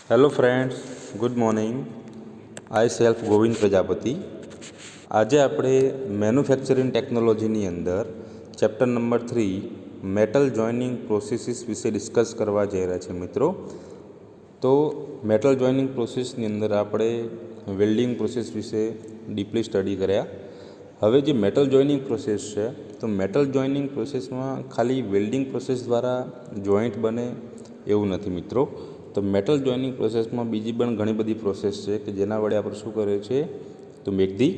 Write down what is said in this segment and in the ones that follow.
Hello friends, good morning. I self Govind Prajapati. આજે આપણે manufacturing ટેકનોલોજીની અંદર chapter number 3 metal joining processes વિશે ડિસ્કસ કરવા જઈ રહ્યા છીએ મિત્રો. તો મેટલ જોઇનિંગ પ્રોસેસની અંદર આપણે વેલ્ડિંગ પ્રોસેસ વિશે ડીપલી સ્ટડી કર્યા. હવે જે મેટલ જોઇનિંગ પ્રોસેસ છે, તો મેટલ જોઇનિંગ પ્રોસેસમાં ખાલી વેલ્ડિંગ પ્રોસેસ દ્વારા જોઈન્ટ બને એવું નથી મિત્રો. તો મેટલ જોઇનિંગ પ્રોસેસમાં બીજી પણ ઘણી બધી પ્રોસેસ છે કે જેના વડે આપણે શું કરીએ છીએ, તો make the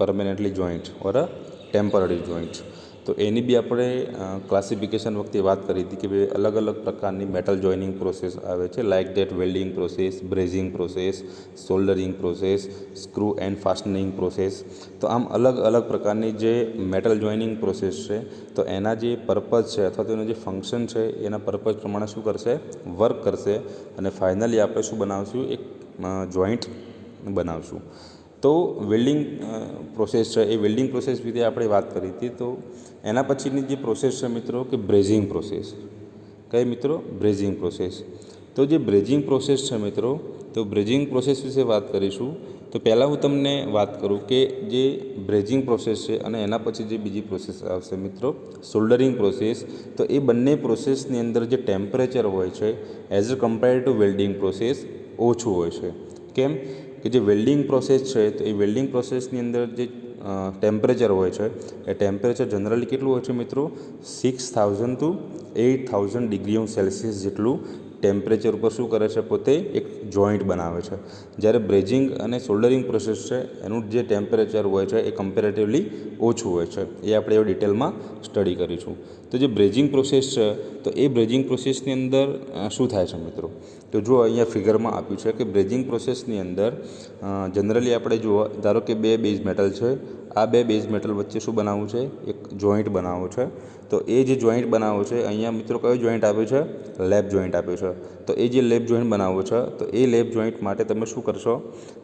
permanently joint or a temporary joint. તો એની બી આપણે ક્લાસિફિકેશન વખતે વાત કરી હતી કે ભાઈ અલગ અલગ પ્રકારની મેટલ જોઇનિંગ પ્રોસેસ આવે છે, like that welding process, brazing process, soldering process, screw and fastening process. તો આમ અલગ અલગ પ્રકારની જે મેટલ જોઇનિંગ પ્રોસેસ છે, તો એના જે પર્પઝ છે અથવા તો એનું જે ફંક્શન છે એના પર્પઝ પ્રમાણે શું કરશે, વર્ક કરશે અને ફાઇનલી આપણે શું બનાવશું, એક જોઈન્ટ બનાવશું. તો વેલ્ડિંગ પ્રોસેસ છે, એ વેલ્ડિંગ પ્રોસેસ વિશે આપણે વાત કરી હતી. તો એના પછીની જે પ્રોસેસ છે મિત્રો, કે બ્રેઝિંગ પ્રોસેસ. કઈ મિત્રો? Brazing process. તો જે બ્રેઝિંગ પ્રોસેસ છે મિત્રો, તો બ્રેઝિંગ પ્રોસેસ વિશે વાત કરીશું. તો પહેલાં હું તમને વાત કરું કે જે બ્રેઝિંગ પ્રોસેસ છે અને એના પછી જે બીજી પ્રોસેસ આવશે મિત્રો, સોલ્ડરિંગ પ્રોસેસ. તો એ બંને પ્રોસેસની અંદર જે ટેમ્પરેચર હોય છે as a compare to welding process ઓછું હોય છે. કેમ કે જે વેલ્ડિંગ પ્રોસેસ છે, તો એ વેલ્ડિંગ પ્રોસેસની અંદર જે ટેમ્પરેચર હોય છે, એ ટેમ્પરેચર જનરલી કેટલું હોય છે મિત્રો, 6000 to 8000 ડિગ્રી સેલ્સિયસ જેટલું ટેમ્પરેચર ઉપર શું કરે છે, પોતે એક જોઈન્ટ બનાવે છે. જ્યારે બ્રેઝિંગ અને સોલ્ડરિંગ પ્રોસેસ છે એનું જે ટેમ્પરેચર હોય છે એ કમ્પેરેટિવલી ઓછું હોય છે. એ આપણે એ ડિટેલમાં સ્ટડી કરીશું. તો જે બ્રેઝિંગ પ્રોસેસ છે, તો એ બ્રેઝિંગ પ્રોસેસની અંદર શું થાય છે મિત્રો, તો જો અહીંયા ફિગરમાં આપ્યું છે કે બ્રેઝિંગ પ્રોસેસની અંદર જનરલી આપણે જુઓ, ધારો કે બે બેઝ મેટલ છે, આ બે બેઝ મેટલ વચ્ચે શું બનાવવું છે, એક જોઈન્ટ બનાવવું છે. તો એ જે જોઈન્ટ બનાવવું છે, અહીંયા મિત્રો કયો જોઈન્ટ આપ્યો છે, લેપ જોઈન્ટ આપ્યો છે. તો એ જે લેપ જોઈન્ટ બનાવવો છે, તો એ લેપ જોઈન્ટ માટે તમે શું કરશો,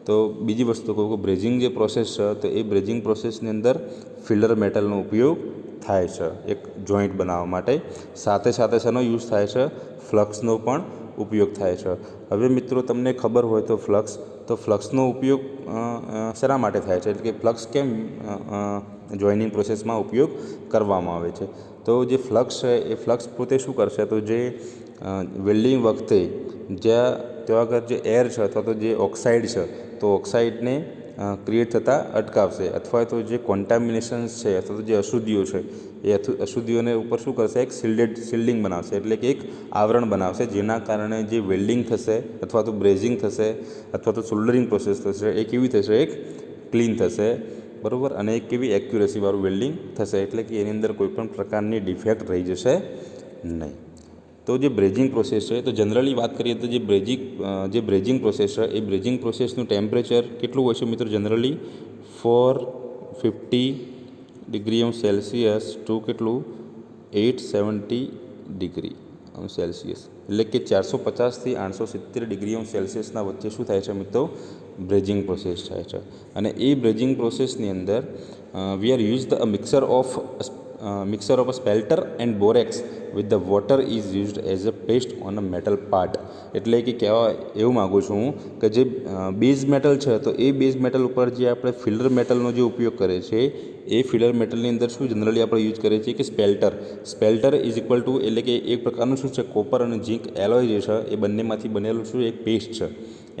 તો બીજી વસ્તુ કહું કે બ્રેઝિંગ જે પ્રોસેસ છે, તો એ બ્રેઝિંગ પ્રોસેસની અંદર ફિલર મેટલનો ઉપયોગ થાય છે એક જોઈન્ટ બનાવવા માટે. સાથે સાથે શેનો યુઝ થાય છે, ફ્લક્સનો પણ ઉપયોગ થાય છે. હવે મિત્રો તમને ખબર હોય તો ફ્લક્સનો ઉપયોગ શેના માટે થાય છે, એટલે કે ફ્લક્સ કેમ જોઈનિંગ પ્રોસેસમાં ઉપયોગ કરવામાં આવે છે. તો જે ફ્લક્સ છે એ ફ્લક્સ પોતે શું કરશે, તો જે વેલ્ડિંગ વખતે જ્યાં ત્યાં આગળ જે એર છે અથવા તો જે ઓક્સાઇડ છે, તો ઓક્સાઇડને ક્રિએટ થતાં અટકાવશે, અથવા તો જે કોન્ટામિનેશન્સ છે અથવા તો જે અશુદ્ધિઓ છે એ અશુદ્ધિઓને ઉપર શું કરશે, એક શિલ્ડિંગ બનાવશે, એટલે કે એક આવરણ બનાવશે, જેના કારણે જે વેલ્ડિંગ થશે અથવા તો બ્રેઝિંગ થશે અથવા તો સોલ્ડરિંગ પ્રોસેસ થશે, એ કેવી થશે, એક ક્લીન થશે, બરાબર, અને એક કેવી એક્યુરેસીવાળું વેલ્ડિંગ થશે, એટલે કે એની અંદર કોઈપણ પ્રકારની ડિફેક્ટ રહી જશે નહીં. તો જે બ્રેઝિંગ પ્રોસેસ છે, તો જનરલી વાત કરીએ તો જે બ્રેઝિંગ પ્રોસેસ છે, એ બ્રેઝિંગ પ્રોસેસનું ટેમ્પરેચર કેટલું હોય છે મિત્રો, જનરલી 450 ડિગ્રી સેલ્સિયસ ટુ કેટલું, 870 ડિગ્રી સેલ્સિયસ, એટલે કે 450થી 870 ડિગ્રી સેલ્સિયસના વચ્ચે શું થાય છે મિત્રો, બ્રેઝિંગ પ્રોસેસ થાય છે. અને એ બ્રેઝિંગ પ્રોસેસની અંદર we are use the mixer of spelter and borax with the water is used as a paste on a metal part. એટલે કે કહેવા એવું માગું છું હું કે જે બેઝ મેટલ છે, તો એ બેઝ મેટલ ઉપર જે આપણે ફિલર મેટલનો જે ઉપયોગ કરીએ છીએ, એ ફિલર મેટલની અંદર શું જનરલી આપણે યુઝ કરીએ છીએ કે સ્પેલ્ટર ઇઝ ઇક્વલ ટુ, એટલે કે એક પ્રકારનું શું છે, કોપર અને ઝીંક એલોય જે છે એ બંનેમાંથી બનેલું શું એક પેસ્ટ છે.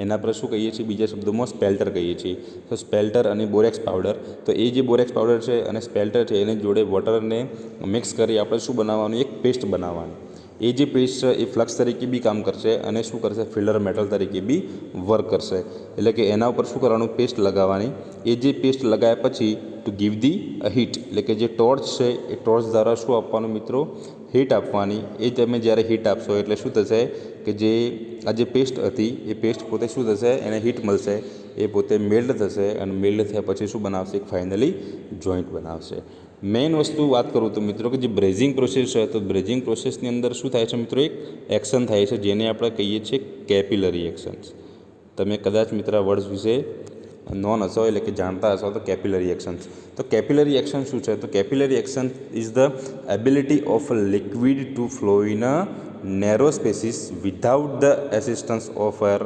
એના આપણે શું કહીએ છીએ, બીજા શબ્દોમાં સ્પેલ્ટર કહીએ છીએ. તો સ્પેલ્ટર અને બોરેક્સ પાવડર, તો એ જે બોરેક્સ પાવડર છે અને સ્પેલ્ટર છે એને જોડે વોટરને મિક્સ કરી આપણે શું બનાવવાનું, એક પેસ્ટ બનાવવાની. એ જે પેસ્ટ છે એ ફ્લક્સ તરીકે બી કામ કરશે અને શું કરશે, ફિલર મેટલ તરીકે બી વર્ક કરશે. એટલે કે એના ઉપર શું કરવાનું, પેસ્ટ લગાવવાની. એ જે પેસ્ટ લગાવ્યા પછી to give the a heat, એટલે કે જે ટોર્ચ છે એ ટોર્ચ દ્વારા શું આપવાનું મિત્રો, હીટ આપવાની. એ તમે જ્યારે હીટ આપશો એટલે શું થશે કે જે આ જે પેસ્ટ હતી એ પેસ્ટ પોતે શું થશે, એને હીટ મળશે, એ પોતે મેલ્ટ થશે અને મેલ્ટ થયા પછી શું બનાવશે, એક ફાઇનલી જોઈન્ટ બનાવશે. મેઇન વસ્તુ વાત કરું તો મિત્રો કે જે બ્રેઝિંગ પ્રોસેસ છે, તો બ્રેઝિંગ પ્રોસેસની અંદર શું થાય છે મિત્રો, એક એક્શન થાય છે જેને આપણે કહીએ છીએ કેપિલરી એક્શન્સ. તમે કદાચ મિત્ર વર્ડ્સ વિશે નોન હશો, એટલે કે જાણતા હશો, તો કેપિલરી એક્શન્સ. તો કેપિલરી એક્શન શું છે, તો capillary action is the ability of liquid to flow in a narrow spaces without the assistance of air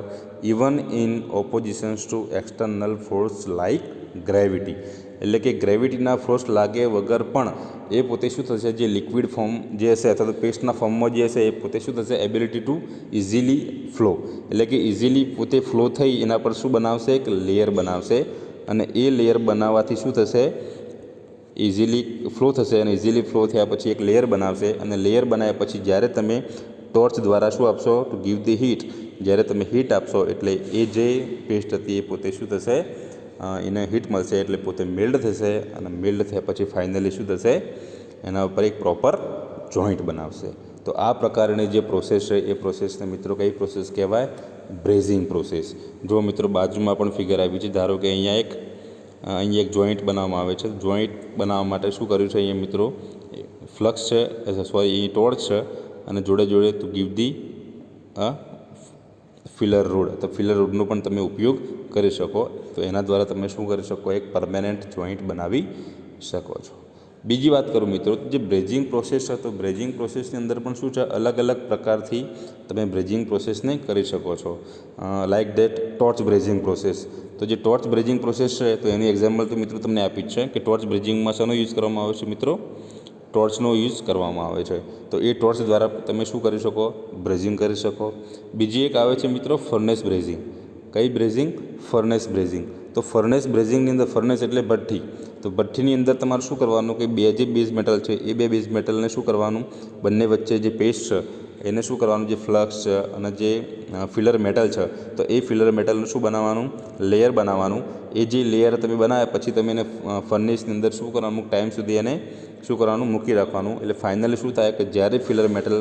even in oppositions to external force like gravity. એટલે કે ગ્રેવિટીના ફોર્સ લાગે વગર પણ એ પોતે શું થશે, જે લિક્વિડ ફોર્મ જે હશે અથવા તો પેસ્ટના ફોર્મમાં જે હશે એ પોતે શું થશે, એબિલિટી ટુ ઇઝીલી ફ્લો. એટલે કે ઇઝીલી પોતે ફ્લો થઈ એના પર શું બનાવશે, એક લેયર બનાવશે અને એ લેયર બનાવવાથી શું થશે, ઇઝીલી ફ્લો થશે અને ઇઝીલી ફ્લો થયા પછી એક લેયર બનાવશે અને લેયર બનાવ્યા પછી જ્યારે તમે ટોર્ચ દ્વારા શું આપશો, ટુ ગીવ ધી હીટ, જ્યારે તમે હીટ આપશો એટલે એ જે પેસ્ટ હતી એ પોતે શું થશે, એને હીટ મળશે એટલે પોતે મેલ્ડ થશે અને મેલ્ડ થયા પછી ફાઇનલી શું થશે, એના ઉપર એક પ્રોપર જોઈન્ટ બનાવશે. તો આ પ્રકારની જે પ્રોસેસ છે એ પ્રોસેસને મિત્રો કઈ પ્રોસેસ કહેવાય, બ્રેઝિંગ પ્રોસેસ. જો મિત્રો બાજુમાં પણ ફિગર આવી છે, ધારો કે અહીંયા એક જોઈન્ટ બનાવવામાં આવે છે. જોઈન્ટ બનાવવા માટે શું કર્યું છે, અહીંયા મિત્રો ફ્લક્સ છે, અહીં ટોર્ચ છે અને જોડે જોડે to give the filler rod, તો ફિલર રોડનો પણ તમે ઉપયોગ કરી શકો. તો એના દ્વારા તમે શું કરી શકો, એક પરમેનન્ટ જોઈન્ટ બનાવી શકો છો. બીજી વાત કરું મિત્રો, જે બ્રેઝિંગ પ્રોસેસ છે તો બ્રેઝિંગ પ્રોસેસની અંદર પણ શું છે, અલગ અલગ પ્રકારથી તમે બ્રેઝિંગ પ્રોસેસને કરી શકો છો. Like that torch brazing process. તો જે ટોર્ચ બ્રેઝિંગ પ્રોસેસ છે તો એની એક્ઝામ્પલ તો મિત્રો તમને આપી જ છે કે ટોર્ચ બ્રેઝિંગમાં શેનો યુઝ કરવામાં આવે છે મિત્રો, ટોર્ચનો યુઝ કરવામાં આવે છે. તો એ ટોર્ચ દ્વારા તમે શું કરી શકો, બ્રેઝિંગ કરી શકો. બીજી એક આવે છે મિત્રો ફર્નેસ બ્રેઝિંગ. કઈ બ્રેઝિંગ, ફર્નેસ બ્રેઝિંગ. તો ફર્નેસ બ્રેઝિંગની અંદર, ફર્નેસ એટલે ભઠ્ઠી, તો ભઠ્ઠીની અંદર તમારે શું કરવાનું કે બે જે બેઝ મેટલ છે એ બે બેઝ મેટલને શું કરવાનું, બંને વચ્ચે જે પેસ્ટ છે એને શું કરવાનું, જે ફ્લક્સ છે અને જે ફિલર મેટલ છે તો એ ફિલર મેટલનું શું બનાવવાનું, લેયર બનાવવાનું. એ જે લેયર તમે બનાવ્યા પછી તમે એને ફર્નેસની અંદર શું કરવાનું, અમુક ટાઈમ સુધી એને શું કરવાનું, મૂકી રાખવાનું. એટલે ફાઇનલી શું થાય કે જ્યારે ફિલર મેટલ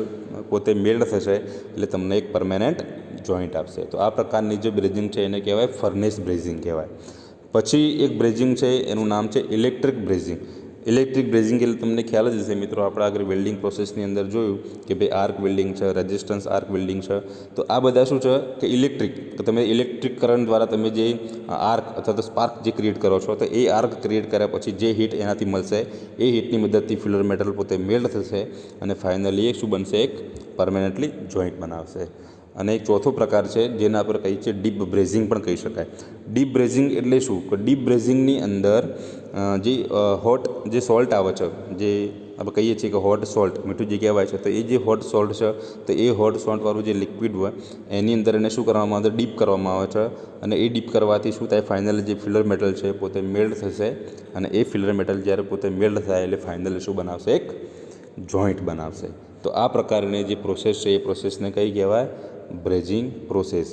પોતે મેલ્ડ થશે એટલે તમને એક પરમેનન્ટ જોઈન્ટ આપશે. તો આ પ્રકારની જે બ્રેઝિંગ છે એને કહેવાય ફર્નેસ બ્રેઝિંગ કહેવાય. પછી એક બ્રેઝિંગ છે એનું નામ છે ઇલેક્ટ્રિક બ્રેઝિંગ. ઇલેક્ટ્રિક બ્રેઝિંગ એટલે તમને ખ્યાલ જ હશે મિત્રો, આપણે આગળ વેલ્ડિંગ પ્રોસેસની અંદર જોયું કે ભાઈ આર્ક વેલ્ડિંગ છે, રેઝિસ્ટન્સ આર્ક વેલ્ડિંગ છે. તો આ બધા શું છે કે ઇલેક્ટ્રિક, તો તમે ઇલેક્ટ્રિક કરંટ દ્વારા તમે જે આર્ક અથવા તો સ્પાર્ક જે ક્રિએટ કરો છો તો એ આર્ક ક્રિએટ કર્યા પછી જે હીટ એનાથી મળશે એ હીટની મદદથી ફિલર મેટલ પોતે મેલ્ડ થશે અને ફાઇનલી એ શું બનશે, એક પરમેનન્ટલી જોઈન્ટ બનાવશે. અને એક ચોથો પ્રકાર છે જેના પર કહી છે ડીપ બ્રેઝિંગ પણ કહી શકાય. ડીપ બ્રેઝિંગ એટલે શું, કે ડીપ બ્રેઝિંગની અંદર જે હોટ જે સોલ્ટ આવે છે, જે આપણે કહીએ છીએ કે હોટ સોલ્ટ, મીઠું જે કહેવાય છે, તો એ જે હોટ સોલ્ટ છે તો એ હોટ સોલ્ટવાળું જે લિક્વિડ હોય એની અંદર એને શું કરવામાં આવે છે, ડીપ કરવામાં આવે છે. અને એ ડીપ કરવાથી શું થાય, ફાઇનલી જે ફિલર મેટલ છે પોતે મેલ્ડ થશે અને એ ફિલર મેટલ જ્યારે પોતે મેલ્ડ થાય એટલે ફાઇનલી શું બનાવશે, એક જોઈન્ટ બનાવશે. તો આ પ્રકારની જે પ્રોસેસ છે એ પ્રોસેસને કઈ કહેવાય, બ્રેઝિંગ પ્રોસેસ.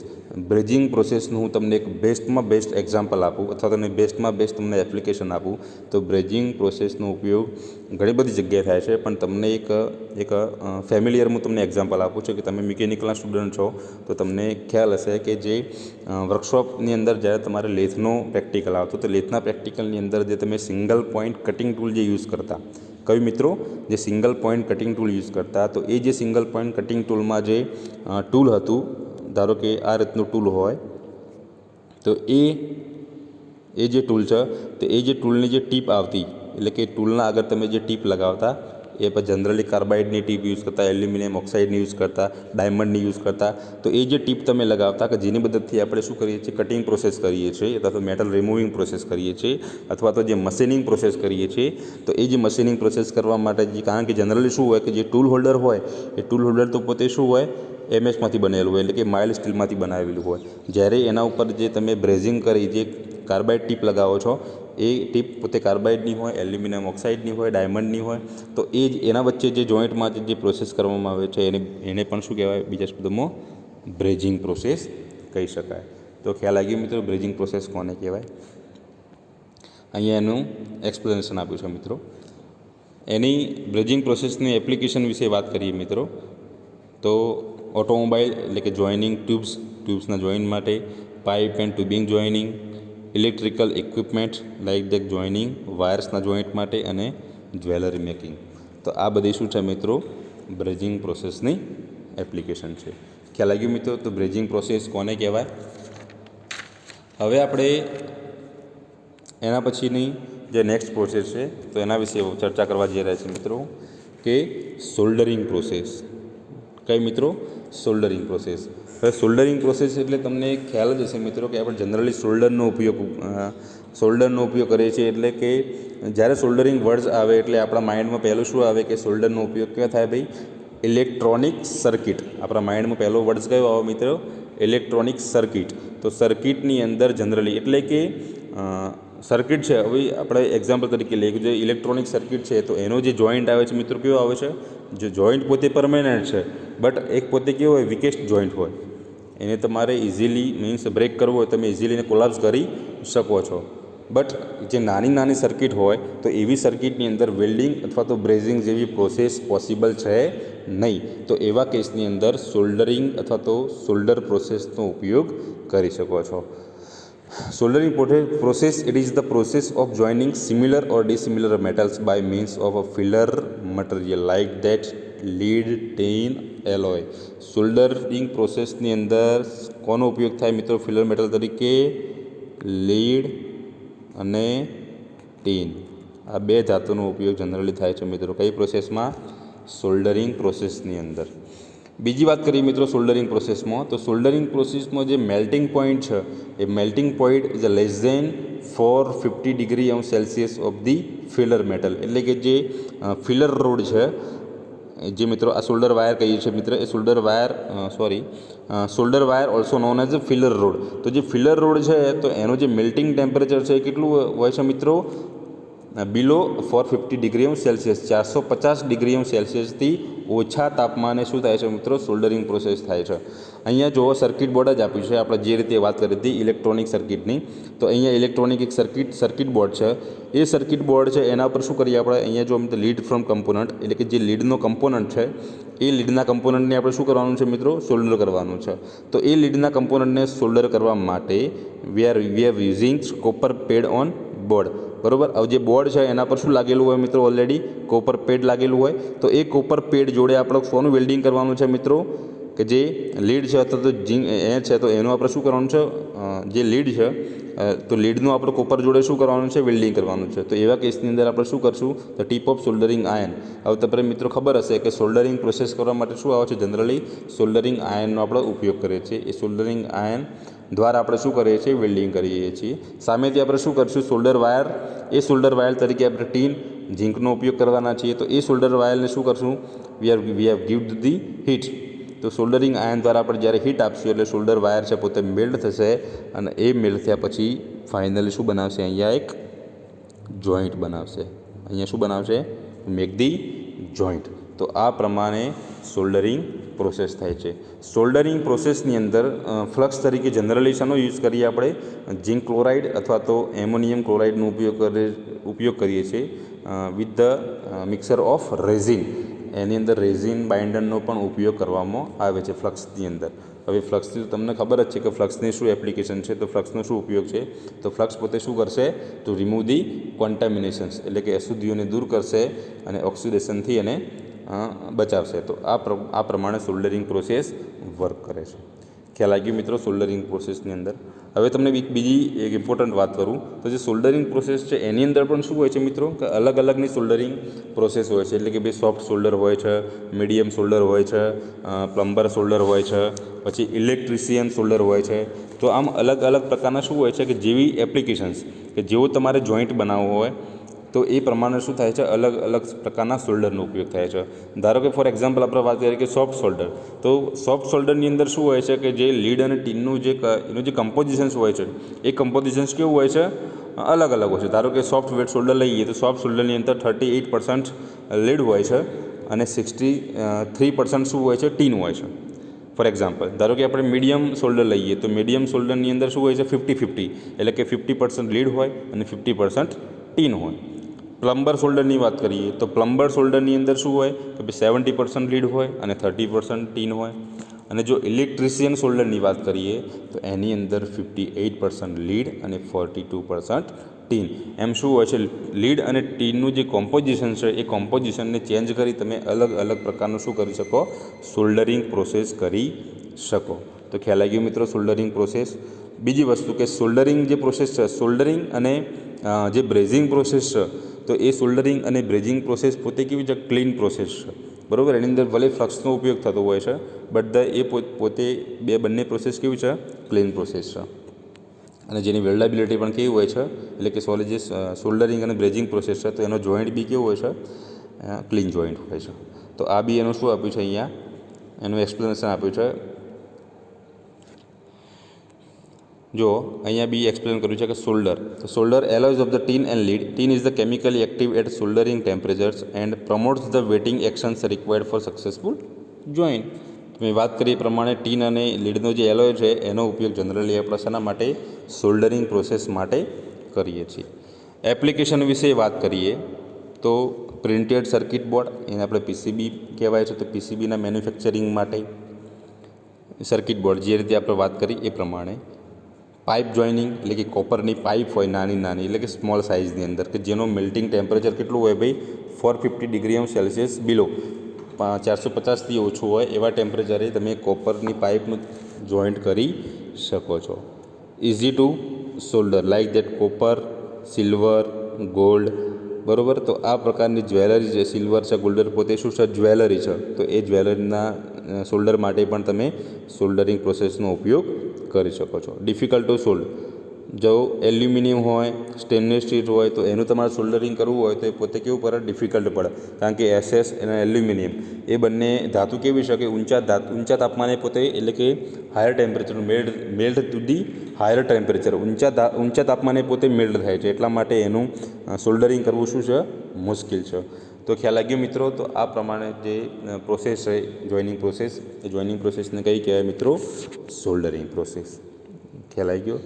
બ્રેઝિંગ પ્રોસેસનું હું તમને એક બેસ્ટમાં બેસ્ટ એક્ઝામ્પલ આપું અથવા તો બેસ્ટમાં બેસ્ટ તમને એપ્લિકેશન આપું તો બ્રેઝિંગ પ્રોસેસનો ઉપયોગ ઘણી બધી જગ્યાએ થાય છે. પણ તમને એક ફેમિલિયર હું તમને એક્ઝામ્પલ આપું છું કે તમે મિકેનિકલના સ્ટુડન્ટ છો તો તમને ખ્યાલ હશે કે જે વર્કશોપની અંદર જ્યારે તમારે લેથનો પ્રેક્ટિકલ આવતો તો લેથના પ્રેક્ટિકલની અંદર જે તમે સિંગલ પોઈન્ટ કટિંગ ટૂલ જે યુઝ કરતા, કયું મિત્રો, જે single point cutting tool use કરતા, તો એ જે સિંગલ પોઈન્ટ કટિંગ ટૂલમાં જે ટૂલ હતું, ધારો કે આ રીતનું ટૂલ હોય તો એ જે ટૂલ છે તો એ જે ટૂલની જે ટીપ આવતી, એટલે કે ટૂલના આગળ તમે જે ટીપ લગાવતા એ પછી જનરલી કાર્બાઇડની ટીપ યુઝ કરતા, એલ્યુમિનિયમ ઓક્સાઇડની યુઝ કરતા, ડાયમંડની યુઝ કરતા. તો એ જે ટીપ તમે લગાવતા કે જેની મદદથી આપણે શું કરીએ છીએ, કટિંગ પ્રોસેસ કરીએ છીએ અથવા તો મેટલ રિમૂવિંગ પ્રોસેસ કરીએ છીએ અથવા તો જે મશીનિંગ પ્રોસેસ કરીએ છીએ. તો એ જે મશીનિંગ પ્રોસેસ કરવા માટે કારણ કે જનરલી શું હોય કે જે ટૂલ હોલ્ડર હોય એ ટૂલ હોલ્ડર તો પોતે શું હોય, એમએસમાંથી બનેલું હોય એટલે કે માઇલ્ડ સ્ટીલમાંથી બનાવેલું હોય. જ્યારે એના ઉપર જે તમે બ્રેઝિંગ કરી જે કાર્બાઇડ ટીપ લગાવો છો એ ટીપ પોતે કાર્બાઇડની હોય, એલ્યુમિનિયમ ઓક્સાઇડની હોય, ડાયમંડની હોય. તો એ જ એના વચ્ચે જે જોઈન્ટમાં જે પ્રોસેસ કરવામાં આવે છે એને પણ શું કહેવાય, બીજા શબ્દોમાં બ્રેઝિંગ પ્રોસેસ કહી શકાય. તો ખ્યાલ આવી ગયો મિત્રો, બ્રેઝિંગ પ્રોસેસ કોને કહેવાય. અહીંયા એનું એક્સપ્લેનેશન આપ્યું છે મિત્રો. એની બ્રેઝિંગ પ્રોસેસની એપ્લિકેશન વિશે વાત કરીએ મિત્રો તો ઓટોમોબાઈલ એટલે કે જોઈનિંગ ટ્યુબ્સના જોઈન માટે, pipe and tubing joining, electrical equipment like the joining, વાયર્સના જોઈન્ટ માટે અને જ્વેલરી મેકિંગ. તો આ બધી શું છે મિત્રો, બ્રેઝિંગ પ્રોસેસની એપ્લિકેશન છે. ખ્યાલ આવી ગયો મિત્રો. તો બ્રેઝિંગ પ્રોસેસ કોને કહેવાય. હવે આપણે એના પછીની જે નેક્સ્ટ પ્રોસેસ છે તો એના વિશે ચર્ચા કરવા જઈ રહ્યા છીએ મિત્રો કે સોલ્ડરિંગ પ્રોસેસ. કઈ મિત્રો? Soldering process. હવે સોલ્ડરિંગ પ્રોસેસ એટલે તમને ખ્યાલ જ હશે મિત્રો કે આપણે જનરલી સોલ્ડરનો ઉપયોગ કરીએ છીએ. એટલે કે જ્યારે સોલ્ડરિંગ વર્ડ્સ આવે એટલે આપણા માઇન્ડમાં પહેલું શું આવે કે સોલ્ડરનો ઉપયોગ ક્યાં થાય ભાઈ? Electronic circuit. આપણા માઇન્ડમાં પહેલો વર્ડ્સ કયો આવે મિત્રો? Electronic circuit. તો સર્કિટની અંદર જનરલી એટલે કે સર્કિટ છે. હવે આપણે એક્ઝામ્પલ તરીકે લઈએ કે જે ઇલેક્ટ્રોનિક સર્કિટ છે તો એનો જે જોઈન્ટ આવે છે મિત્રો કેવો આવે છે? જે જોઈન્ટ પોતે પરમેનન્ટ છે બટ એક પોતે કેવો હોય? વીકેસ્ટ જોઈન્ટ હોય. એને તમારે ઇઝીલી મીન્સ બ્રેક કરવો હોય તમે ઇઝીલી એને કોલાપ્સ કરી શકો છો. બટ જે નાની નાની સર્કિટ હોય તો એવી સર્કિટની અંદર વેલ્ડિંગ અથવા તો બ્રેઝિંગ જેવી પ્રોસેસ પોસિબલ છે નહીં. તો એવા કેસની અંદર સોલ્ડરિંગ અથવા તો સોલ્ડર પ્રોસેસનો ઉપયોગ કરી શકો છો. Soldering process, it is the process of joining similar or dissimilar metals by means of a filler material like that lead, tin, alloy. Soldering પ્રોસેસની અંદર કોનો ઉપયોગ થાય મિત્રો? ફિલર મેટલ તરીકે લીડ અને ટીન. આ બે ધાતુનો ઉપયોગ જનરલી થાય છે મિત્રો. કઈ પ્રોસેસમાં? સોલ્ડરિંગ પ્રોસેસની અંદર. બીજી વાત કરીએ મિત્રો સોલ્ડરિંગ પ્રોસેસમાં, તો સોલ્ડરિંગ પ્રોસેસમાં જે મેલ્ટિંગ પોઈન્ટ છે એ melting point is a less than 450 degree Celsius of the filler metal. એટલે કે જે ફિલર રોડ છે જે મિત્રો આ શોલ્ડર વાયર કહીએ છીએ મિત્રો, એ solder wire also known as a filler rod. તો જે ફિલર રોડ છે તો એનો જે મેલ્ટિંગ ટેમ્પરેચર છે એ કેટલું હોય છે મિત્રો? બિલો 450 ડિગ્રી સેલ્સિયસ. 450 ડિગ્રી સેલ્સિયસથી ઓછા તાપમાને શું થાય છે મિત્રો? સોલ્ડરિંગ પ્રોસેસ થાય છે. અહીંયા જો સર્કિટ બોર્ડ જ આપ્યું છે આપણે જે રીતે વાત કરી હતી ઇલેક્ટ્રોનિક સર્કિટની, તો અહીંયા ઇલેક્ટ્રોનિક એક સર્કિટ બોર્ડ છે. એ સર્કિટ બોર્ડ છે એના પર શું કરીએ આપણે? અહીંયા જો લીડ ફ્રોમ કમ્પોનન્ટ એટલે કે જે લીડનો કમ્પોનન્ટ છે એ લીડના કમ્પોનન્ટને આપણે શું કરવાનું છે મિત્રો? સોલ્ડર કરવાનું છે. તો એ લીડના કમ્પોનન્ટને સોલ્ડર કરવા માટે we have using copper pad on board. બરાબર. હવે જે બોર્ડ છે એના પર શું લાગેલું હોય મિત્રો? ઓલરેડી કોપર પેડ લાગેલું હોય. તો એ કોપર પેડ જોડે આપણે શોનું વેલ્ડિંગ કરવાનું છે મિત્રો? કે જે લીડ છે અથવા તો ઝીંક એ છે તો એનું આપણે શું કરવાનું છે? જે લીડ છે તો લીડનું આપણે કોપર જોડે શું કરવાનું છે? વેલ્ડિંગ કરવાનું છે. તો એવા કેસની અંદર આપણે શું કરશું? તો ટીપ ઓફ સોલ્ડરિંગ આયન. હવે તમને મિત્રો ખબર હશે કે સોલ્ડરિંગ પ્રોસેસ કરવા માટે શું આવે છે? જનરલી સોલ્ડરિંગ આયનનો આપણે ઉપયોગ કરીએ છીએ. એ સોલ્ડરિંગ આયન દ્વારા આપણે શું કરીએ છીએ? વેલ્ડિંગ કરીએ છીએ. સામેથી આપણે શું કરીશું? સોલ્ડર વાયર, એ સોલ્ડર વાયર તરીકે આપણે ટીન, ઝીંકનો ઉપયોગ કરવાના છીએ. તો એ સોલ્ડર વાયરને શું કરશું? We have gived the heat. તો સોલ્ડરિંગ આયન દ્વારા આપણે જ્યારે હીટ આપશું એટલે સોલ્ડર વાયર છે પોતે મેલ્ટ થશે અને એ મેલ્ટ થયા પછી ફાઇનલી શું બનાવશે? અહીંયા એક જોઈન્ટ બનાવશે. અહીંયા શું બનાવશે? Make the joint. તો આ પ્રમાણે સોલ્ડરિંગ પ્રોસેસ થાય છે. સોલ્ડરિંગ પ્રોસેસની અંદર ફ્લક્સ તરીકે જનરલી શાનો યુઝ કરીએ આપણે? ઝિંક ક્લોરાઇડ અથવા તો એમોનિયમ ક્લોરાઇડનો ઉપયોગ કરીએ છીએ with the mixer of resin. એની અંદર રેઝિન બાઇન્ડરનો પણ ઉપયોગ કરવામાં આવે છે ફ્લક્સની અંદર. હવે ફ્લક્સની તમને ખબર જ છે કે ફ્લક્સની શું એપ્લિકેશન છે, તો ફ્લક્સનો શું ઉપયોગ છે? તો ફ્લક્સ પોતે શું કરશે? ટુ રિમૂવ ધી કોન્ટામિનેશન્સ એટલે કે અશુદ્ધિઓને દૂર કરશે અને ઓક્સિડેશનથી એને બચાવશે. તો આ પ્રમાણે સોલ્ડરિંગ પ્રોસેસ વર્ક કરે છે. ખ્યાલ આવી ગયો મિત્રો સોલ્ડરિંગ પ્રોસેસની અંદર. હવે તમને બીજી એક ઇમ્પોર્ટન્ટ વાત કરું તો જે સોલ્ડરિંગ પ્રોસેસ છે એની અંદર પણ શું હોય છે મિત્રો? કે અલગ અલગની સોલ્ડરિંગ પ્રોસેસ હોય છે. એટલે કે ભાઈ સોફ્ટ સોલ્ડર હોય છે, મીડિયમ સોલ્ડર હોય છે, પ્લમ્બર સોલ્ડર હોય છે, પછી ઇલેક્ટ્રિશિયન સોલ્ડર હોય છે. તો આમ અલગ અલગ પ્રકારના શું હોય છે કે જેવી એપ્લિકેશન્સ કે જેવો તમારે જોઈન્ટ બનાવવો હોય તો એ પ્રમાણે શું થાય છે? અલગ અલગ પ્રકારના સોલ્ડરનો ઉપયોગ થાય છે. ધારો કે ફોર એક્ઝામ્પલ આપણે વાત કરીએ કે સોફ્ટ સોલ્ડર. તો સોફ્ટ સોલ્ડરની અંદર શું હોય છે કે જે લીડ અને ટીનનું એનું જે કમ્પોઝિશન્સ હોય છે એ કમ્પોઝિશન્સ કેવું હોય છે? અલગ અલગ હોય છે. ધારો કે સોફ્ટ વેટ સોલ્ડર લઈએ તો સોફ્ટ સોલ્ડરની અંદર 38% લીડ હોય છે અને 63% શું હોય છે? ટીન હોય છે. ફોર એક્ઝામ્પલ ધારો કે આપણે મીડિયમ સોલ્ડર લઈએ તો મીડિયમ સોલ્ડરની અંદર શું હોય છે? 50-50 એટલે કે 50% લીડ હોય અને 50% ટીન હોય. પ્લમ્બર સોલ્ડરની વાત કરીએ તો પ્લમ્બર સોલ્ડરની અંદર શું હોય? તો 70% લીડ હોય અને 30% ટીન હોય. અને જો ઇલેક્ટ્રિશિયન સોલ્ડરની વાત કરીએ તો એની અંદર 58% લીડ અને 42% ટીન. એમ શું હોય છે? લીડ અને ટીનનું જે કોમ્પોઝિશન છે એ કોમ્પોઝિશનને ચેન્જ કરી તમે અલગ અલગ પ્રકારનું શું કરી શકો? સોલ્ડરિંગ પ્રોસેસ કરી શકો. તો ખ્યાલ આવી ગયો મિત્રો સોલ્ડરિંગ પ્રોસેસ. બીજી વસ્તુ કે સોલ્ડરિંગ જે પ્રોસેસ છે, સોલ્ડરિંગ અને જે બ્રેઝિંગ પ્રોસેસ છે તો એ સોલ્ડરિંગ અને બ્રેઝિંગ પ્રોસેસ પોતે કેવી છે? ક્લીન પ્રોસેસ છે. બરાબર. એની અંદર ભલે ફ્લક્સનો ઉપયોગ થતો હોય છે, બટ એ પોતે બંને પ્રોસેસ કેવી છે? ક્લીન પ્રોસેસ છે. અને જેની વેલ્ડેબિલિટી પણ કેવી હોય છે, એટલે કે જે સોલ્ડરિંગ અને બ્રેઝિંગ પ્રોસેસ છે, તો એનો જોઈન્ટ બી કેવો હોય છે? ક્લીન જોઈન્ટ હોય છે. તો આ બી એનું શું આપ્યું છે અહીંયા? એનું એક્સપ્લેનેશન આપ્યું છે. જો અહીંયા બી એક્સપ્લેન કર્યું છે કે સોલ્ડર, તો solder alloys of the tin and lead. Tin is the chemically active at soldering temperatures and promotes the wetting actions required for successful joint. મેં વાત કરી એ પ્રમાણે ટીન અને લીડનો જે એલોય છે એનો ઉપયોગ જનરલી આપણે શેના માટે? સોલ્ડરિંગ પ્રોસેસ માટે કરીએ છીએ. એપ્લિકેશન વિશે વાત કરીએ તો પ્રિન્ટેડ સર્કિટ બોર્ડ, એને આપણે પીસીબી કહેવાય છે, તો પીસીબીના મેન્યુફેક્ચરિંગ માટે સર્કિટ બોર્ડ જે રીતે આપણે વાત કરી એ પ્રમાણે. પાઇપ જોઈનિંગ એટલે કે કોપરની પાઇપ હોય નાની, એટલે કે સ્મોલ સાઇઝની અંદર, કે જેનો મેલ્ટિંગ ટેમ્પરેચર કેટલું હોય ભાઈ? 450 ડિગ્રી સેલ્સિયસ બિલો, 450થી ઓછું હોય એવા ટેમ્પરેચરે તમે કોપરની પાઇપનું જોઈન્ટ કરી શકો છો. Easy to solder like that copper, silver, gold, બરાબર. તો આ પ્રકારની જ્વેલરી છે, સિલ્વર છે, ગોલ્ડ પોતે શું છે? જ્વેલરી છે. તો એ જ્વેલરીના સોલ્ડર માટે પણ તમે સોલ્ડરિંગ પ્રોસેસનો ઉપયોગ કરી શકો છો. ડિફિકલ્ટ ટુ સોલ્ડ, જો એલ્યુમિનિયમ હોય, સ્ટેનલેસ સ્ટીલ હોય, તો એનું તમારે સોલ્ડરિંગ કરવું હોય તો એ પોતે કેવું પડે? ડિફિકલ્ટ પડે. કારણ કે એસએસ અને એલ્યુમિનિયમ એ બંને ધાતુ કેવી છે કે ઊંચા તાપમાને પોતે, એટલે કે higher temperature melt to the higher temperature, ઊંચા તાપમાને પોતે મેલ્ટ થાય છે. એટલા માટે એનું સોલ્ડરિંગ કરવું શું છે? મુશ્કેલ છે. તો ખ્યાલ લાગ્યો મિત્રો? તો આ પ્રમાણે જે પ્રોસેસ છે જોઈનિંગ પ્રોસેસ, એ જોઈનિંગ પ્રોસેસને કઈ કહેવાય મિત્રો? Soldering process. ખ્યાલ આવી ગયો?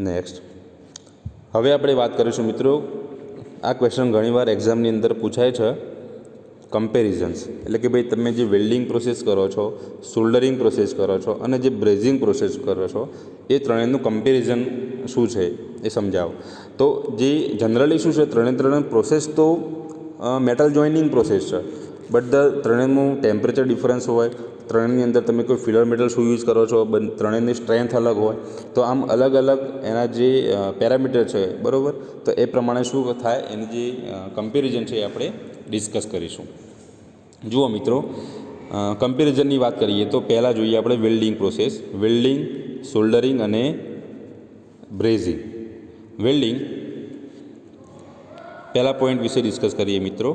નેક્સ્ટ હવે આપણે વાત કરીશું મિત્રો, આ ક્વેશ્ચન ઘણીવાર એક્ઝામની અંદર પૂછાય છે, કમ્પેરિઝન્સ. એટલે કે ભાઈ તમે જે વેલ્ડિંગ પ્રોસેસ કરો છો, સોલ્ડરિંગ પ્રોસેસ કરો છો અને જે બ્રેઝિંગ પ્રોસેસ કરો છો, એ ત્રણેયનું કમ્પેરિઝન શું છે એ સમજાવો. તો જે જનરલી શું છે, ત્રણે પ્રોસેસ તો મેટલ જોઈનિંગ પ્રોસેસ છે, બટ ત્રણેયનું ટેમ્પરેચર ડિફરન્સ હોય, ત્રણેયની અંદર તમે કોઈ ફિલર મેટલ શું યુઝ કરો છો, ત્રણેયની સ્ટ્રેન્થ અલગ હોય, તો આમ અલગ એના જે પેરામીટર છે, બરાબર. તો એ પ્રમાણે શું થાય, એની જે કમ્પેરિઝન છે એ આપણે ડિસ્કસ કરીશું. જુઓ મિત્રો, કમ્પેરિઝનની વાત કરીએ તો પહેલાં જોઈએ આપણે વેલ્ડિંગ પ્રોસેસ. વેલ્ડિંગ, સોલ્ડરિંગ અને બ્રેઝિંગ. વેલ્ડિંગ પહેલા પોઈન્ટ વિશે ડિસ્કસ કરીએ મિત્રો,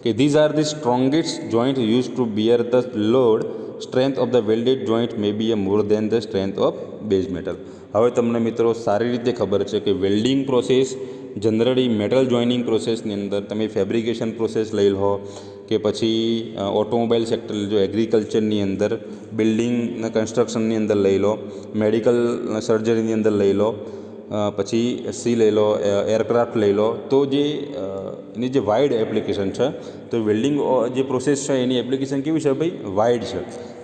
કે these are the strongest joint use to bear the load. Strength of the welded joint may be a more than the strength of base metal. હવે તમને મિત્રો સારી રીતે ખબર છે કે welding process generally metal joining પ્રોસેસની અંદર તમે ફેબ્રિકેશન પ્રોસેસ લઈ લો, કે પછી ઓટોમોબાઈલ સેક્ટર જો એગ્રીકલ્ચરની અંદર, બિલ્ડિંગના કન્સ્ટ્રક્શનની અંદર લઈ લો, મેડિકલ સર્જરીની અંદર લઈ લો, પછી લઈ લો, એરક્રાફ્ટ લઈ લો, તો જે એની જે વાઇડ એપ્લિકેશન છે, તો વેલ્ડિંગ જે પ્રોસેસ છે એની એપ્લિકેશન કેવી છે ભાઈ? વાઇડ છે.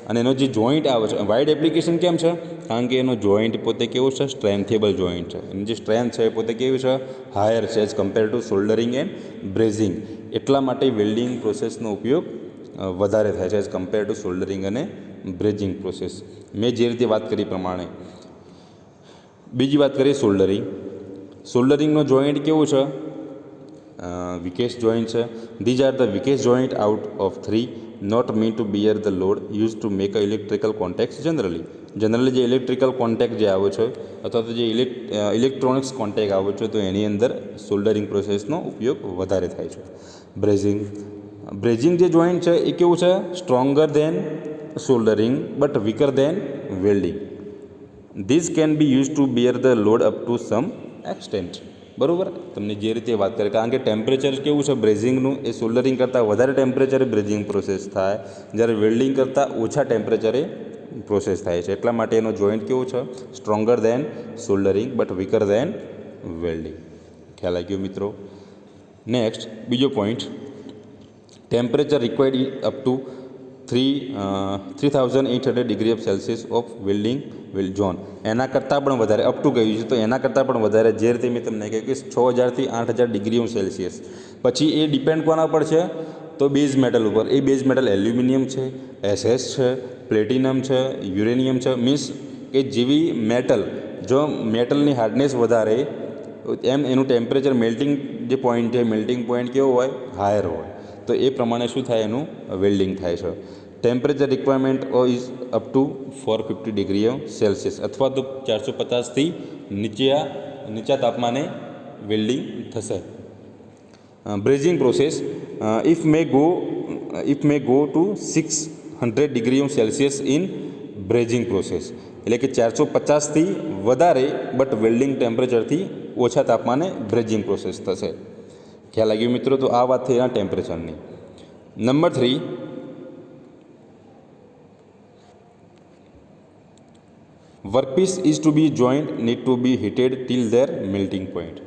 અને એનો જે જોઈન્ટ આવે છે, વાઇડ એપ્લિકેશન કેમ છે? કારણ કે એનો જોઈન્ટ પોતે કેવો છે? સ્ટ્રેન્થેબલ જોઈન્ટ છે. એની જે સ્ટ્રેન્થ છે એ પોતે કેવી છે? હાયર છે as compare to soldering and brazing. એટલા માટે વેલ્ડિંગ પ્રોસેસનો ઉપયોગ વધારે થાય છે એઝ કમ્પેર ટુ સોલ્ડરિંગ અને બ્રેઝિંગ પ્રોસેસ. મેં જે રીતે વાત કરી પ્રમાણે. બીજી વાત કરીએ સોલ્ડરિંગ. સોલ્ડરિંગનો જોઈન્ટ કેવું છે? વીકેસ્ટ જોઈન્ટ છે. These are the weakest joint out of 3 not mean to bear the load use to make a electrical contact generally. જે ઇલેક્ટ્રિકલ કોન્ટેક્ટ જે આવે છે, અથવા તો જે ઇલેક્ટ્રોનિક્સ કોન્ટેક્ટ આવે છે, તો એની અંદર સોલ્ડરિંગ પ્રોસેસનો ઉપયોગ વધારે થાય છે. બ્રેઝિંગ જે જોઈન્ટ છે એ કેવું છે? Stronger than soldering but weaker than welding. This can be use to bear the load up to some extent. બરાબર. તમને જે રીતે વાત કરી, કારણ કે ટેમ્પરેચર કેવું છે બ્રેઝિંગનું, એ સોલ્ડરિંગ કરતાં વધારે ટેમ્પરેચરે બ્રેઝિંગ પ્રોસેસ થાય, જ્યારે વેલ્ડિંગ કરતાં ઓછા ટેમ્પરેચરે પ્રોસેસ થાય છે. એટલા માટે એનો જોઈન્ટ કેવું છે? Stronger than soldering but weaker than welding. ખ્યાલ આવી ગયો મિત્રો? નેક્સ્ટ બીજો point, temperature required up to 3800 degree of Celsius of welding zone. એના કરતાં પણ વધારે, અપ ટુ કહ્યું છે, તો એના કરતાં પણ વધારે, જે રીતે મેં તમને કહ્યું કે 6000થી 8000 ડિગ્રી સેલ્સિયસ. પછી એ ડિપેન્ડ કોના પર છે? તો બેઝ મેટલ ઉપર. એ બેઝ મેટલ એલ્યુમિનિયમ છે, એસએસ છે, પ્લેટિનમ છે, યુરેનિયમ છે. મીન્સ કે જેવી મેટલ, જો મેટલની હાર્ડનેસ વધારે, એમ એનું ટેમ્પરેચર મેલ્ટિંગ જે પોઈન્ટ છે, મેલ્ટિંગ પોઈન્ટ કેવો હોય? હાયર હોય. તો એ પ્રમાણે શું થાય, એનું વેલ્ડિંગ થાય છે. Temperature requirement is up to 450 degree Celsius, અથવા તો 450થી નીચા તાપમાને વેલ્ડિંગ થશે. Brazing process if may go to 600 degree Celsius in brazing process, એટલે કે 450થી વધારે બટ વેલ્ડિંગ ટેમ્પરેચરથી ઓછા તાપમાને બ્રેઝિંગ પ્રોસેસ થશે. ખ્યાલ લાગ્યો મિત્રો? તો આ વાત થઈ એના ટેમ્પરેચરની. Number 3, workpiece is to be joint need to be heated till their melting point.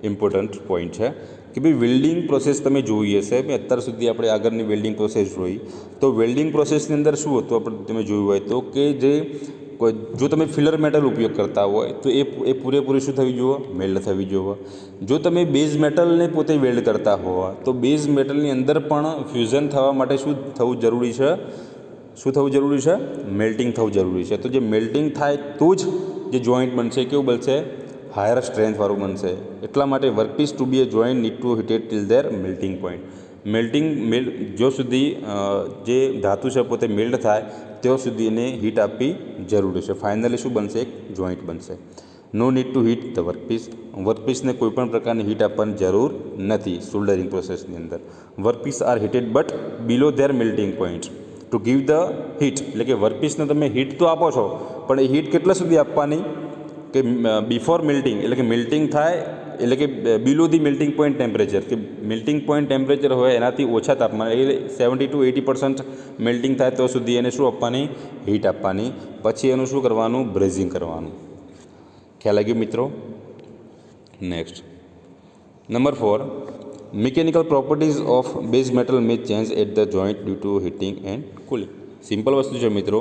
Important point છે કે ભાઈ વેલ્ડિંગ પ્રોસેસ તમે જોઈ હશે. અત્યાર સુધી આપણે આગળની વેલ્ડિંગ પ્રોસેસ જોઈ, તો વેલ્ડિંગ પ્રોસેસની અંદર શું હતું આપણે તમે જોયું હોય તો કે જો તમે ફિલર મેટલ ઉપયોગ કરતા હોય તો એ પૂરેપૂરી શું થવી જોઈએ, મેલ્ડ થવી જોઈએ. જો તમે બેઝ મેટલને પોતે વેલ્ડ કરતા હોવા તો બેઝ મેટલની અંદર પણ ફ્યુઝન થવા માટે શું થવું જરૂરી છે, મેલ્ટિંગ થવું જરૂરી છે. તો જે મેલ્ટિંગ થાય તો જ જે જોઈન્ટ બનશે કેવું બનશે, હાયર સ્ટ્રેન્થવાળું બનશે. એટલા માટે workpiece to be a joint need to heated till their melting point. જો સુધી જે ધાતુ છે પોતે મેલ્ટ થાય ત્યાં સુધી એને હીટ આપવી જરૂરી છે. ફાઇનલી શું બનશે, એક જોઈન્ટ બનશે. No need to heat the વર્કપીસને કોઈપણ પ્રકારની હીટ આપવાની જરૂર નથી સોલ્ડરિંગ પ્રોસેસની અંદર. Workpiece are heated but below their melting point to give the heat, એટલે કે વર્કપીસને તમે હીટ તો આપો છો પણ એ હીટ કેટલા સુધી આપવાની કે બિફોર મેલ્ટિંગ, એટલે કે મેલ્ટિંગ થાય એટલે કે બિલો ધી મેલ્ટિંગ પોઈન્ટ ટેમ્પરેચર, કે મેલ્ટિંગ પોઈન્ટ ટેમ્પરેચર હોય એનાથી ઓછા તાપમાન, એટલે 70 to 80% મેલ્ટિંગ થાય તો સુધી એને શું આપવાની, હીટ આપવાની. પછી એનું શું કરવાનું, બ્રેઝિંગ કરવાનું. ખ્યાલ લાગ્યો મિત્રો? Next number 4, mechanical properties of base metal may change at the joint due to heating and cooling. Simple વસ્તુ છે મિત્રો,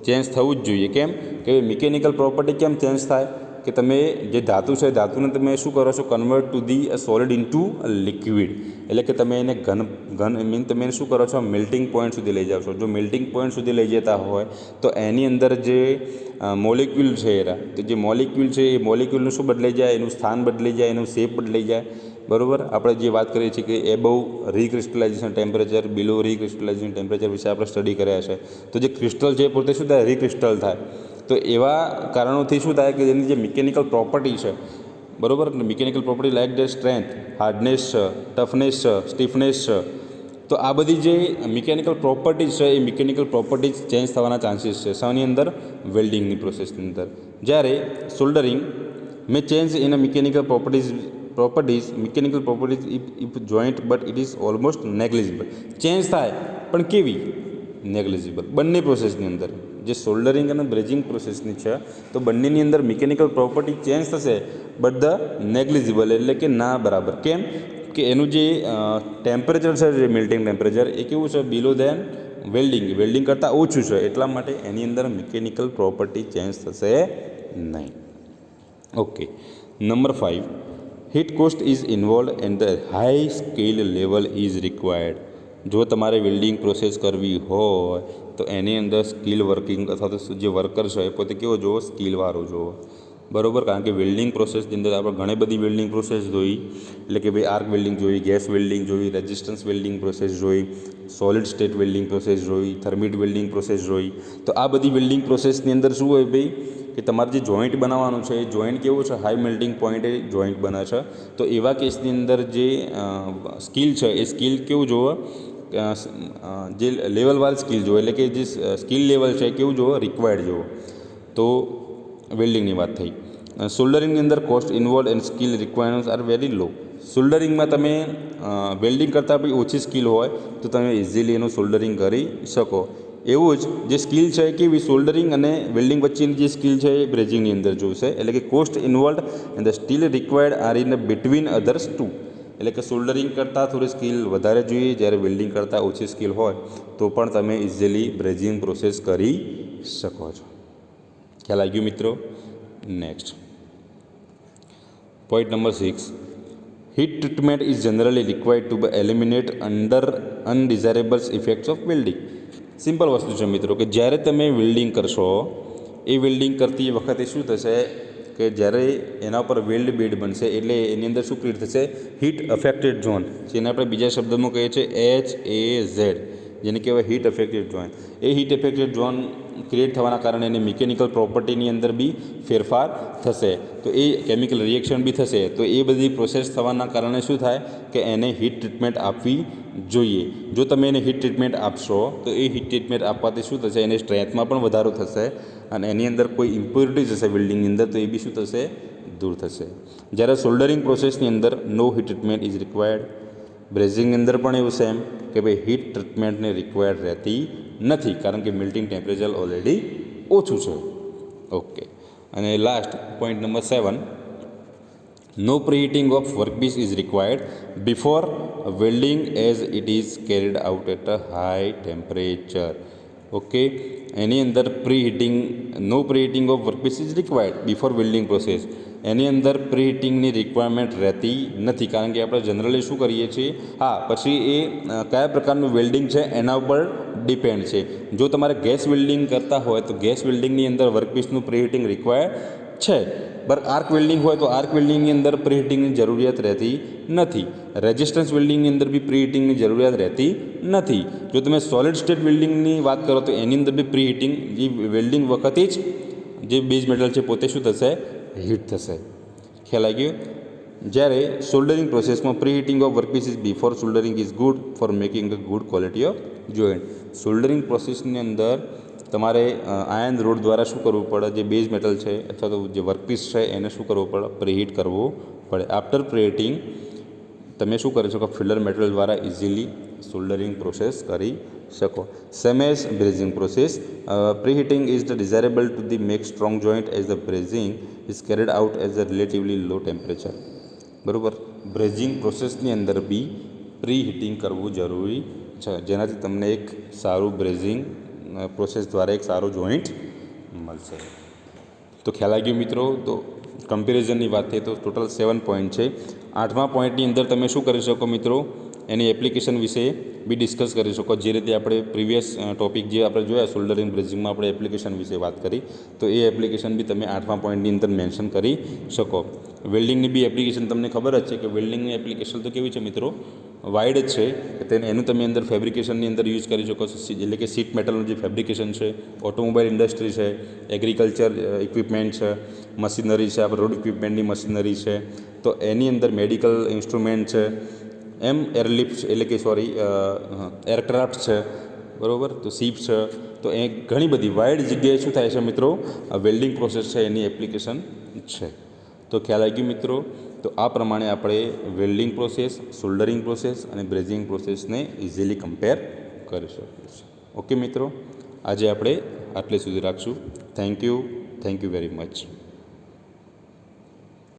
ચેન્જ થવું જ જોઈએ. કેમ કે મિકેનિકલ પ્રોપર્ટી કેમ ચેન્જ થાય કે તમે જે ધાતુ છે ધાતુને તમે શું કરો છો, convert to the solid into liquid, એટલે કે તમે એને તમે શું કરો છો, મેલ્ટિંગ પોઈન્ટ સુધી લઈ જાઓ છો. જો મેલ્ટિંગ પોઈન્ટ સુધી લઈ જતા હોય તો એની અંદર જે મોલિક્યુલ છે તો જે મોલિક્યુલ છે એ મોલિક્યુલનું શું બદલાઈ જાય, એનું સ્થાન બદલાઈ જાય, એનું શેપ બદલાઈ જાય. બરાબર, આપણે જે વાત કરીએ છીએ કે એબવ રીક્રિસ્ટલાઇઝેશન ટેમ્પરેચર, બિલો રીક્રિસ્ટલાઇઝેશન ટેમ્પરેચર વિશે આપણે સ્ટડી કર્યા છે. તો જે ક્રિસ્ટલ છે પોતે શું થાય, રીક્રિસ્ટલ થાય. તો એવા કારણોથી શું થાય કે એની જે મિકેનિકલ પ્રોપર્ટી છે, બરાબર, mechanical property like the strength, hardness છે, ટફનેસ છે, સ્ટીફનેસ છે, તો આ બધી જે મિકેનિકલ પ્રોપર્ટીઝ છે એ મિકેનિકલ પ્રોપર્ટીઝ ચેન્જ થવાના ચાન્સીસ છે. શાની અંદર, વેલ્ડિંગની પ્રોસેસની અંદર. જ્યારે soldering may change in a mechanical properties if joint but it is almost negligible. Change થાય પણ કેવી, નેગ્લિજિબલ. બંને પ્રોસેસની અંદર જે સોલ્ડરિંગ અને બ્રેઝિંગ પ્રોસેસની છે તો બંનેની અંદર મિકેનિકલ પ્રોપર્ટી ચેન્જ થશે બટ ધ નેગ્લિજિબલ, એટલે કે ના બરાબર. કેમ કે એનું જે ટેમ્પરેચર છે, જે મેલ્ટિંગ ટેમ્પરેચર એ કેવું છે, બિલો ધેન વેલ્ડિંગ કરતાં ઓછું છે. એટલા માટે એની અંદર મિકેનિકલ પ્રોપર્ટી ચેન્જ થશે નહીં. Okay. Number 5, heat cost is involve and the high skill level is required. જો તમારે વેલ્ડિંગ પ્રોસેસ કરવી હોય તો એની અંદર સ્કિલ વર્કિંગ અથવા તો જે વર્કર છે એ પોતે કેવો જોવો, સ્કિલવાળો જોવો. બરાબર, કારણ કે વેલ્ડિંગ પ્રોસેસની અંદર આપણે ઘણી બધી વેલ્ડિંગ પ્રોસેસ જોઈ, એટલે કે ભાઈ આર્ક વેલ્ડિંગ જોઈ, ગેસ વેલ્ડિંગ જોઈ, રેઝિસ્ટન્સ વેલ્ડિંગ પ્રોસેસ જોઈ, સોલિડ સ્ટેટ વેલ્ડિંગ પ્રોસેસ જોઈ, થર્મિટ વેલ્ડિંગ પ્રોસેસ જોઈ. તો આ બધી વેલ્ડિંગ પ્રોસેસની અંદર શું હોય ભાઈ કે તમારે જે જોઈન્ટ બનાવવાનું છે એ જોઈન્ટ કેવું છે, હાઈ મેલ્ટિંગ પોઈન્ટે જોઈન્ટ બને છે. તો એવા કેસની અંદર જે સ્કિલ છે એ સ્કિલ કેવું જોવે, જે લેવલવાળી સ્કિલ જોવે, એટલે કે જે સ્કિલ લેવલ છે કેવું જોવો, રિક્વાયર્ડ જોવો. તો વેલ્ડિંગની વાત થઈ. સોલ્ડરિંગની અંદર cost involve and skill requirements are very low. સોલ્ડરિંગમાં તમે વેલ્ડિંગ કરતાં બી ઓછી સ્કિલ હોય તો તમે ઇઝીલી એનું સોલ્ડરિંગ કરી શકો. એવું જ જે સ્કિલ છે કેવી, સોલ્ડરિંગ અને વેલ્ડિંગ વચ્ચેની જે સ્કિલ છે એ બ્રેઝિંગની અંદર જોશે. એટલે કે cost involve and the steel required are in between others too. એટલે કે સોલ્ડરિંગ કરતાં થોડી સ્કિલ વધારે જોઈએ, જ્યારે વેલ્ડિંગ કરતાં ઓછી સ્કિલ હોય તો પણ તમે ઇઝીલી બ્રેઝિંગ પ્રોસેસ કરી શકો છો. ખ્યાલ આવ્યું મિત્રો? Next point number 6, heat treatment is generally required to eliminate undesirables effects of welding. Simple વસ્તુ છે મિત્રો કે જ્યારે તમે વેલ્ડિંગ કરશો એ વેલ્ડિંગ કરતી વખતે શું થશે કે જ્યારે એના પર વેલ્ડ બેડ બનશે એટલે એની અંદર શું ક્રિએટ થશે, હીટ અફેક્ટેડ ઝોન, જેને આપણે બીજા શબ્દમાં કહીએ છીએ HAZ, જેને કહેવાય હીટ અફેક્ટેડ ઝોન. એ હીટ અફેક્ટેડ ઝોન ક્રિએટ થવાના કારણે એની મિકેનિકલ પ્રોપર્ટીની અંદર બી ફેરફાર થશે, તો એ કેમિકલ રિએક્શન બી થશે. તો એ બધી પ્રોસેસ થવાના કારણે શું થાય કે એને હીટ ટ્રીટમેન્ટ આપવી જોઈએ. જો તમે એને હીટ ટ્રીટમેન્ટ આપશો તો એ હીટ ટ્રીટમેન્ટ આપવાથી શું થશે, એની સ્ટ્રેન્થમાં પણ વધારો થશે અને એની અંદર કોઈ ઇમ્પ્યોરિટીઝ હશે બિલ્ડિંગની અંદર તો એ બી શું થશે, દૂર થશે. જ્યારે સોલ્ડરિંગ પ્રોસેસની અંદર નો હીટ ટ્રીટમેન્ટ ઇઝ રિક્વાયર્ડ. બ્રેઝિંગની અંદર પણ એવું સેમ કે ભાઈ હીટ ટ્રીટમેન્ટને રિક્વાયર્ડ રહેતી નથી, કારણ કે મેલ્ટિંગ ટેમ્પરેચર ઓલરેડી ઓછું છે. ઓકે, અને last point number 7, no preheating of workpiece is required before welding as it is carried out at a high temperature. Okay, એની અંદર no preheating of workpiece is required before welding process. એની અંદર પ્રીહીટિંગની requirement રહેતી નથી, કારણ કે આપણે જનરલી શું કરીએ છીએ, હા પછી એ કયા પ્રકારનું વેલ્ડિંગ છે એના ઉપર ડિપેન્ડ છે. જો તમારે ગેસ વેલ્ડિંગ કરતા હોય તો ગેસ વેલ્ડિંગની અંદર વર્કપીસનું પ્રીહીટિંગ રિક્વાયર્ડ છે, પર આર્ક વેલ્ડિંગ હોય તો આર્ક વેલ્ડિંગની અંદર પ્રીહીટિંગની જરૂરિયાત રહેતી નથી. રેઝિસ્ટન્સ વેલ્ડિંગની અંદર બી પ્રીહીટિંગની જરૂરિયાત રહેતી નથી. જો તમે સોલિડ સ્ટેટ વેલ્ડિંગની વાત કરો તો એની અંદર બી પ્રીહીટિંગ, જે વેલ્ડિંગ વખતે જ જે બેઝ મેટલ છે પોતે શું થશે, હીટ થશે. ખ્યાલ આવી ગયો. જ્યારે સોલ્ડરિંગ પ્રોસેસમાં preheating of workpiece is before soldering is good for making a good quality of joint. Soldering પ્રોસેસની અંદર તમારે આયર્ન રોડ દ્વારા શું કરવું પડે, જે બેઝ મેટલ છે અથવા તો જે વર્કપીસ છે એને શું કરવું પડે, પ્રીહીટ કરવું પડે. આફ્ટર પ્રીહીટિંગ તમે શું કરી શકો, ફિલર મેટલ દ્વારા ઇઝીલી સોલ્ડરિંગ પ્રોસેસ કરી શકો. Same as brazing process, preheating is the desirable to the make strong joint as the brazing is carried out as a relatively low temperature. બરાબર, બ્રેઝિંગ પ્રોસેસની અંદર બી પ્રીહીટિંગ કરવું જરૂરી છે, જેનાથી તમને એક સારું બ્રેઝિંગ પ્રોસેસ દ્વારા એક સારો જોઈન્ટ મળશે. તો ખ્યાલ આવી ગયો મિત્રો. તો કમ્પેરિઝનની વાત થઈ તો ટોટલ 7 પોઈન્ટ છે. 8મા પોઈન્ટની અંદર તમે શું કરી શકો મિત્રો, એની એપ્લિકેશન વિશે બી ડિસ્કસ કરી શકો. જે રીતે આપણે પ્રીવિયસ ટોપિક જે આપણે જોયા સોલ્ડરિંગ બ્રેઝિંગમાં આપણે એપ્લિકેશન વિશે વાત કરી, તો એ એપ્લિકેશન બી તમે 8મા પોઈન્ટની અંદર મેન્શન કરી શકો. વેલ્ડિંગની બી એપ્લિકેશન તમને ખબર જ છે કે વેલ્ડિંગની એપ્લિકેશન તો કેવી છે મિત્રો, વાઇડ જ છે. એનું તમે અંદર ફેબ્રિકેશનની અંદર યુઝ કરી શકો છો, એટલે કે સીટ મેટલનું જે ફેબ્રિકેશન છે, ઓટોમોબાઈલ ઇન્ડસ્ટ્રી છે, એગ્રીકલ્ચર ઇક્વિપમેન્ટ છે, મશીનરી છે, આપણે રોડ ઇક્વિપમેન્ટની મશીનરી છે, તો એની અંદર મેડિકલ ઇન્સ્ટ્રુમેન્ટ છે, એમ એરલિફ્ટ એટલે કે એરક્રાફ્ટ છે, બરાબર, તો શિપ છે. તો એ ઘણી બધી વાઇડ જગ્યાએ શું થાય છે મિત્રો, વેલ્ડિંગ પ્રોસેસ છે એની એપ્લિકેશન છે. તો ખ્યાલ આવી ગયો મિત્રો. તો આ પ્રમાણે આપણે વેલ્ડિંગ પ્રોસેસ, સોલ્ડરિંગ પ્રોસેસ અને બ્રેઝિંગ પ્રોસેસને ઇઝીલી કમ્પેર કરી શકીએ છીએ. ઓકે મિત્રો, આજે આપણે આટલે સુધી રાખશું. Thank you very much.